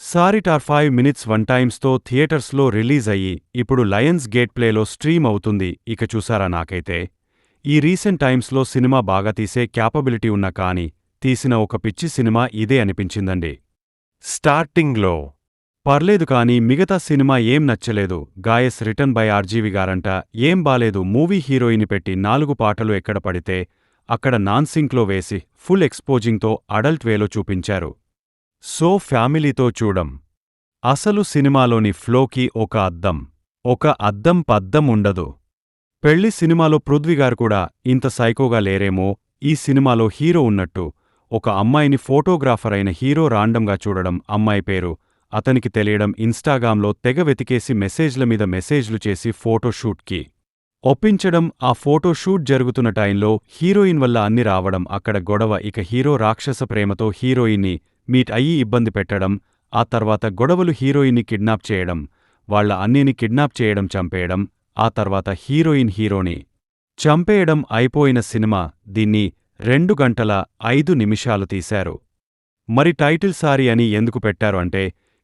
సారిటార్ 5 minutes 1 times-తో థియేటర్స్లో release అయ్యి ఇప్పుడు లయన్స్ గేట్ ప్లేలో స్ట్రీమ్ అవుతుంది. ఇక చూసారా, నాకైతే ఈ రీసెంట్ టైమ్స్లో సినిమా బాగా తీసే క్యాపబిలిటీ ఉన్నా కానీ తీసిన ఒక పిచ్చి సినిమా ఇదే అనిపించిందండి. స్టార్టింగ్లో పర్లేదు కానీ మిగతా సినిమా ఏం నచ్చలేదు. గాయస్ రిటర్న్ బై ఆర్జీవి గారంట, ఏం బాలేదు. మూవీ హీరోయిని పెట్టి 4 పాటలు ఎక్కడ పడితే అక్కడ నాన్సింక్లో వేసి ఫుల్ ఎక్స్పోజింగ్తో అడల్ట్ వేలో చూపించారు. సో ఫ్యామిలీతో చూడం. అసలు సినిమాలోని ఫ్లోకి ఒక అద్దం పద్దం ఉండదు. పెళ్లి సినిమాలో పృథ్వీగారు కూడా ఇంత సైకోగా లేరేమో. ఈ సినిమాలో హీరో ఉన్నట్టు ఒక అమ్మాయిని ఫోటోగ్రాఫర్ అయిన హీరో రాండంగా చూడడం, అమ్మాయి పేరు అతనికి తెలియడం, ఇన్స్టాగ్రామ్లో తెగ వెతికేసి మెసేజ్ల మీద మెసేజ్లు చేసి ఫోటోషూట్కి ఒప్పించడం, ఆ ఫోటోషూట్ జరుగుతున్న టైంలో హీరోయిన్ వల్ల అన్ని రావడం, అక్కడ గొడవ, ఇక హీరో రాక్షస ప్రేమతో హీరోయిన్ని మీట్ అయ్యి ఇబ్బంది పెట్టడం, ఆ తర్వాత గొడవలు, హీరోయిన్ని కిడ్నాప్ చేయడం, వాళ్ల అన్నీని కిడ్నాప్ చేయడం, చంపేయడం, ఆ తర్వాత హీరోయిన్ హీరోని చంపేయడం అయిపోయిన సినిమా. దీన్ని 2 గంటల 5 నిమిషాలు తీశారు. మరి టైటిల్ సారీ అని ఎందుకు పెట్టారు అంటే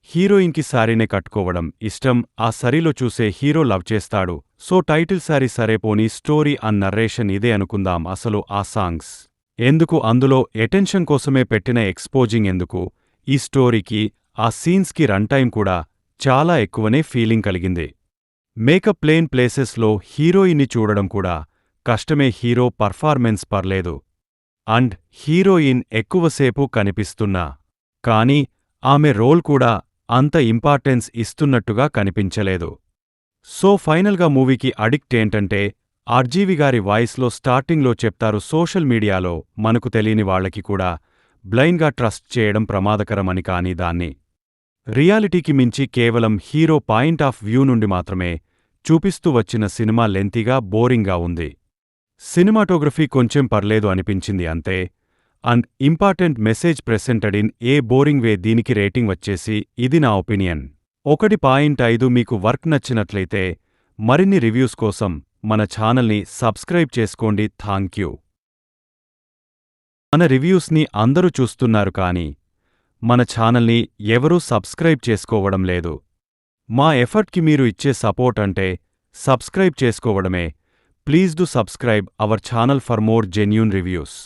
హీరోయిన్కి సారీనే కట్టుకోవడం ఇష్టం. ఆ సరీలో చూసే హీరో లవ్ చేస్తాడు. So title sorry. సరేపోనీ స్టోరీ అండ్ నర్రేషన్ ఇదే అనుకుందాం. అసలు ఆ సాంగ్స్ ఎందుకు, అందులో ఎటెన్షన్ కోసమే పెట్టిన ఎక్స్పోజింగ్ ఎందుకు? ఈ స్టోరీకి ఆ సీన్స్కి రన్ టైం కూడా చాలా ఎక్కువనే ఫీలింగ్ కలిగింది. మేకప్ ప్లేన్ ప్లేసెస్లో హీరోయిన్ని చూడడం కూడా కష్టమే. హీరో పర్ఫార్మెన్స్ పర్లేదు అండ్ హీరోయిన్ ఎక్కువసేపు కనిపిస్తున్నా కానీ ఆమె రోల్ కూడా అంత ఇంపార్టెన్స్ ఇస్తున్నట్టుగా కనిపించలేదు. సో ఫైనల్గా మూవీకి అడిక్ట్ ఏంటంటే ఆర్జీవి గారి వాయిస్లో స్టార్టింగ్లో చెప్తారు, సోషల్ మీడియాలో మనకు తెలియని వాళ్లకి కూడా బ్లైండ్గా ట్రస్ట్ చేయడం ప్రమాదకరం అని. కానీ దాన్ని రియాలిటీకి మించి కేవలం హీరో పాయింట్ ఆఫ్ వ్యూ నుండి మాత్రమే చూపిస్తూ వచ్చిన సినిమా లెంతీగా, బోరింగ్గా ఉంది. సినిమాటోగ్రఫీ కొంచెం పర్లేదు అనిపించింది అంతే. And important message presented in a boring way. దీనికి రేటింగ్ వచ్చేసి, ఇది నా ఒపీనియన్, 1.5. మీకు వర్క్ నచ్చినట్లయితే మరిన్ని రివ్యూస్ కోసం మన ఛానల్ని సబ్స్క్రైబ్ చేసుకోండి. థాంక్యూ. మన రివ్యూస్ని అందరూ చూస్తున్నారు కానీ మన ఛానల్ని ఎవరూ సబ్స్క్రైబ్ చేసుకోవడం లేదు. మా ఎఫర్ట్కి మీరు ఇచ్చే సపోర్ట్ అంటే సబ్స్క్రైబ్ చేసుకోవడమే. Please do subscribe our channel for more genuine reviews.